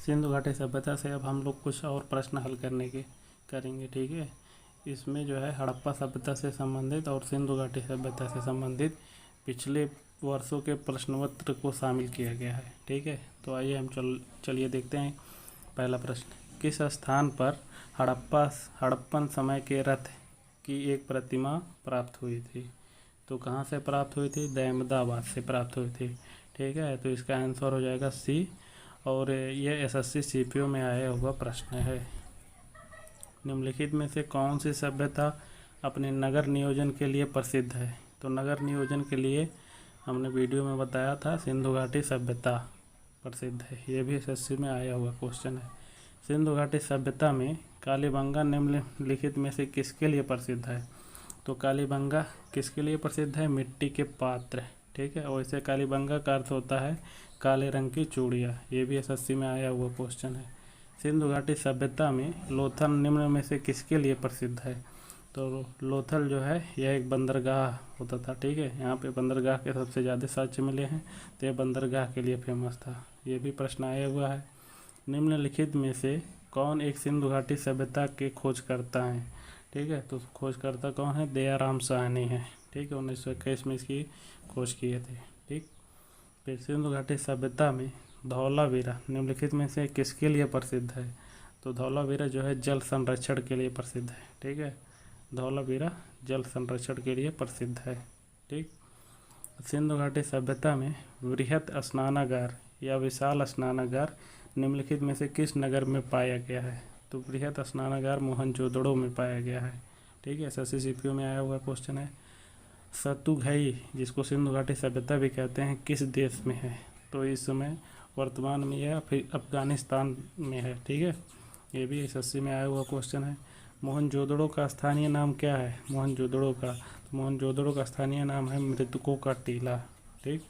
सिंधु घाटी सभ्यता से अब हम लोग कुछ और प्रश्न हल करेंगे। ठीक है, इसमें जो है हड़प्पा सभ्यता से संबंधित और सिंधु घाटी सभ्यता से संबंधित पिछले वर्षों के प्रश्नपत्र को शामिल किया गया है। ठीक है, तो आइए हम चलिए देखते हैं। पहला प्रश्न, किस स्थान पर हड़प्पन समय के रथ की एक प्रतिमा प्राप्त हुई थी? तो कहाँ से प्राप्त हुई थी? अहमदाबाद से प्राप्त हुई थी। ठीक है, तो इसका आंसर हो जाएगा सी, और यह एसएससी सीपीओ में आया हुआ प्रश्न है। निम्नलिखित में से कौन सी सभ्यता अपने नगर नियोजन के लिए प्रसिद्ध है? तो नगर नियोजन के लिए हमने वीडियो में बताया था सिंधु घाटी सभ्यता प्रसिद्ध है। ये भी एसएससी में आया हुआ क्वेश्चन है। सिंधु घाटी सभ्यता में कालीबंगा निम्नलिखित में से किसके लिए प्रसिद्ध है? तो कालीबंगा किसके लिए प्रसिद्ध है? मिट्टी के पात्र। ठीक है, वैसे कालीबंगा का अर्थ होता है काले रंग की चूड़ियाँ। ये भी एसएससी में आया हुआ क्वेश्चन है। सिंधु घाटी सभ्यता में लोथल निम्न में से किसके लिए प्रसिद्ध है? तो लोथल जो है यह एक बंदरगाह होता था। ठीक है, यहाँ पे बंदरगाह के सबसे ज़्यादा साक्ष्य मिले हैं, तो यह बंदरगाह के लिए फेमस था। ये भी प्रश्न आया हुआ है। निम्नलिखित में से कौन एक सिंधु घाटी सभ्यता के खोजकर्ता हैं? ठीक है, तो खोजकर्ता कौन है? दयाराम साहनी है। ठीक है, 1921 में इसकी खोज किए थे। ठीक, फिर सिंधु घाटी सभ्यता में धौलावीरा निम्नलिखित में से किसके लिए प्रसिद्ध है? तो धौलावीरा जो है जल संरक्षण के लिए प्रसिद्ध है। ठीक है, धौलावीरा जल संरक्षण के लिए प्रसिद्ध है। ठीक, सिंधु घाटी सभ्यता में वृहत स्नानागार या विशाल स्नानागार निम्नलिखित में से किस नगर में पाया गया है? तो वृहत स्नानागार मोहनजोदड़ो में पाया गया है। ठीक है, एसएससी सीपीओ में आया हुआ क्वेश्चन है। सतुघई, जिसको सिंधु घाटी सभ्यता भी कहते हैं, किस देश में है? तो इस समय वर्तमान में यह फिर अफगानिस्तान में है। ठीक है, ये भी एसएससी में आया हुआ क्वेश्चन है। मोहनजोदड़ो का स्थानीय नाम क्या है? मोहनजोदड़ो का स्थानीय नाम है मृतकों का टीला। ठीक,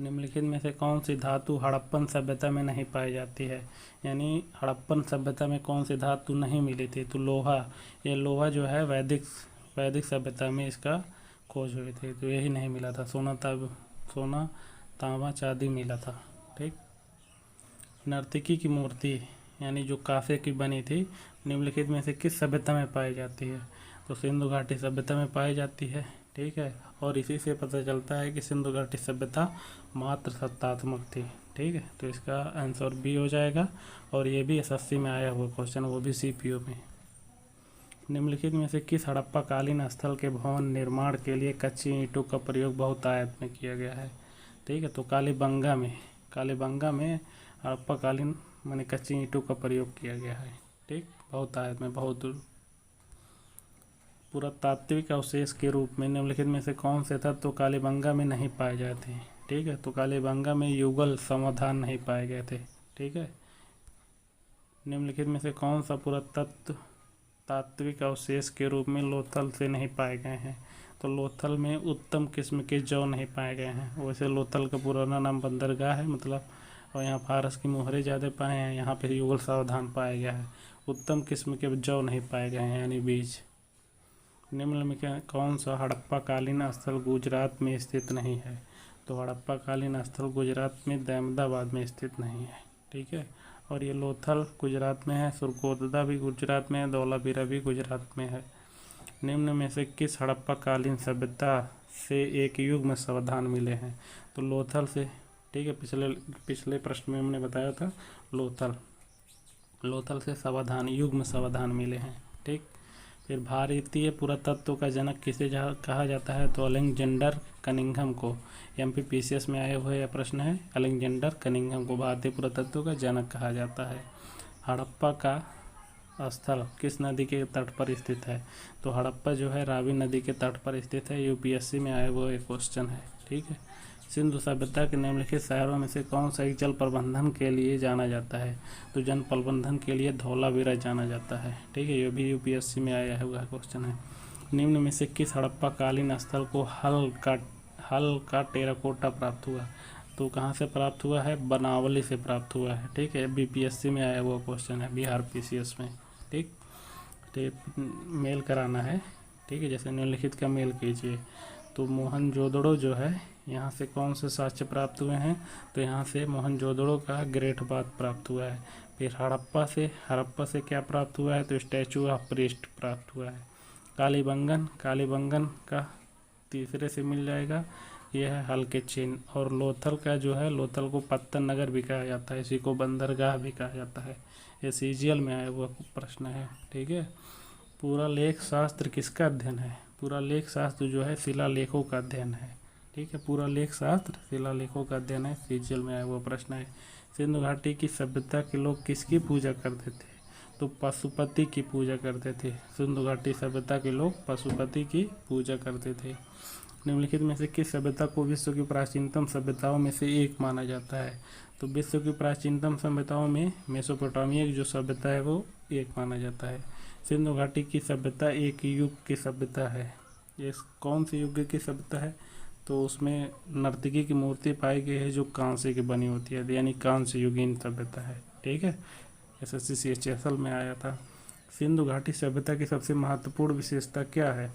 निम्नलिखित में से कौन सी धातु हड़प्पन सभ्यता में नहीं पाई जाती है? यानी हड़प्पन सभ्यता में कौन सी धातु नहीं मिली थी? तो लोहा। ये लोहा जो है वैदिक सभ्यता में इसका खोज हुई थी, तो यही नहीं मिला था। सोना तांबा चांदी मिला था। ठीक, नर्तकी की मूर्ति यानी जो कांसे की बनी थी निम्नलिखित में से किस सभ्यता में पाई जाती है? तो सिंधु घाटी सभ्यता में पाई जाती है। ठीक है, और इसी से पता चलता है कि सिंधु घाटी सभ्यता मात्र सत्तात्मक थी। ठीक है, तो इसका आंसर बी हो जाएगा, और ये भी एसएससी में आया हुआ क्वेश्चन, वो भी सीपीओ में। निम्नलिखित में से किस हड़प्पाकालीन स्थल के भवन निर्माण के लिए कच्ची ईंटों का प्रयोग बहुतायत में किया गया है? ठीक है, तो कालीबंगा में हड़प्पाकालीन माने कच्ची ईंटों का प्रयोग किया गया है। ठीक, बहुतायत में, बहुत पुरातात्विक अवशेष के रूप में निम्नलिखित में से कौन से तत्व तो कालीबंगा में नहीं पाए गए थे? ठीक है, तो कालीबंगा में युगल समाधान नहीं पाए गए थे। ठीक है, निम्नलिखित में से कौन सा पुरातत्व तात्विक अवशेष के रूप में लोथल से नहीं पाए गए हैं? तो लोथल में उत्तम किस्म के जौ नहीं पाए गए हैं। वैसे लोथल का पुराना नाम बंदरगाह है मतलब, और यहाँ फारस की मोहरे ज़्यादा पाए हैं, यहाँ पे युगल सावधान पाया गया है। उत्तम किस्म के जौ नहीं पाए गए हैं यानी बीज। निम्न में कौन सा हड़प्पाकालीन स्थल गुजरात में स्थित नहीं है? तो हड़प्पाकालीन स्थल गुजरात में अहमदाबाद में स्थित नहीं है। ठीक है, और ये लोथल गुजरात में है, सुरकोतला भी गुजरात में है, धौलावीरा भी गुजरात में है। निम्न में से किस हड़प्पाकालीन सभ्यता से एक युग में सावधान मिले हैं? तो लोथल से। ठीक है, पिछले प्रश्न में हमने बताया था लोथल से सावधान युग में सावधान मिले हैं। ठीक, फिर भारतीय पुरातत्व का जनक किसे कहा जाता है? तो अलेक्जेंडर कनिंघम को। एमपीपीसीएस में आए हुए यह प्रश्न है, अलेक्जेंडर कनिंघम को भारतीय पुरातत्व का जनक कहा जाता है। हड़प्पा का स्थल किस नदी के तट पर स्थित है? तो हड़प्पा जो है रावी नदी के तट पर स्थित है। यूपीएससी में आया हुआ एक क्वेश्चन है। ठीक है, सिंधु सभ्यता के निम्नलिखित शहरों में से कौन सा एक जल प्रबंधन के लिए जाना जाता है? तो जल प्रबंधन के लिए धौलावीरा जाना जाता है। ठीक है, ये भी यूपीएससी में आया हुआ क्वेश्चन है। निम्न में से किस हड़प्पाकालीन स्थल को हल का टेराकोटा प्राप्त हुआ? तो कहाँ से प्राप्त हुआ है? बनावली से प्राप्त हुआ है। ठीक है, बीपीएससी में आया हुआ क्वेश्चन है, बिहार पीसीएस में। ठीक, तो मेल कराना है। ठीक है, जैसे निम्नलिखित का मेल कीजिए। तो मोहनजोदड़ो जो है यहाँ से कौन से साक्ष्य प्राप्त हुए हैं, तो यहाँ से मोहनजोदड़ो का ग्रेट बाथ प्राप्त हुआ है। फिर हड़प्पा से क्या प्राप्त हुआ है, तो स्टैचू ऑफ प्रीस्ट प्राप्त हुआ है। कालीबंगन का तीसरे से मिल जाएगा, यह है हल्के चिन्ह। और लोथल का जो है, लोथल को पत्तन नगर भी कहा जाता है, इसी को बंदरगाह भी कहा जाता है। ये सीजीएल में आया हुआ प्रश्न है, ठीक है। पूरा लेख शास्त्र किसका अध्ययन है, पूरा लेख शास्त्र जो है शिलालेखों का अध्ययन है, ठीक है। पूरा लेख शास्त्र शिलालेखों का अध्ययन है, सीजीएल में आया हुआ प्रश्न है। सिंधु घाटी की सभ्यता के लोग किसकी पूजा करते थे, तो पशुपति की पूजा करते थे। सिंधु घाटी सभ्यता के लोग पशुपति की पूजा करते थे। निम्नलिखित में से किस सभ्यता को विश्व की प्राचीनतम सभ्यताओं में से एक माना जाता है, तो विश्व की प्राचीनतम सभ्यताओं में मेसोपोटामिया की जो सभ्यता है वो एक माना जाता है। सिंधु घाटी की सभ्यता एक युग की सभ्यता है। ये कौन से युग की सभ्यता है, तो उसमें नर्तकी की मूर्ति पाई गई है जो कांसे की बनी होती है, यानी कांस्य युगीन सभ्यता है, ठीक है। SSC CHSL में आया था। सिंधु घाटी सभ्यता की सबसे महत्वपूर्ण विशेषता क्या है,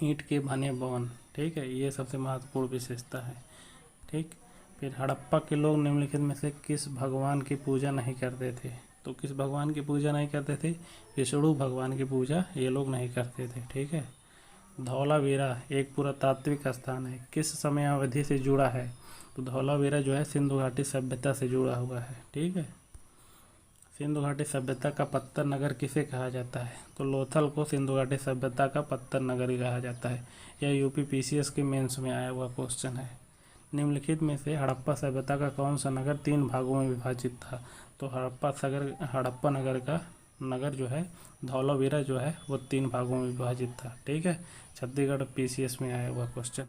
ईंट के बने भवन, ठीक है, ये सबसे महत्वपूर्ण विशेषता है, ठीक। फिर हड़प्पा के लोग निम्नलिखित में से किस भगवान की पूजा नहीं करते थे, तो किस भगवान की पूजा नहीं करते थे, विष्णु भगवान की पूजा ये लोग नहीं करते थे, ठीक है। धौलावीरा एक पुरातात्विक स्थान है, किस समयावधि से जुड़ा है, तो धौलावीरा जो है सिंधु घाटी सभ्यता से जुड़ा हुआ है, ठीक है। सिंधु घाटी सभ्यता का पत्थर नगर किसे कहा जाता है, तो लोथल को सिंधु घाटी सभ्यता का पत्थर नगर ही कहा जाता है। यह यूपी PCS के मेंस में आया हुआ क्वेश्चन है। निम्नलिखित में से हड़प्पा सभ्यता का कौन सा नगर 3 भागों में विभाजित था, तो हड़प्पा नगर का नगर जो है धौलावीरा जो है वो 3 भागों में विभाजित था, ठीक है। छत्तीसगढ़ PCS में आया हुआ क्वेश्चन।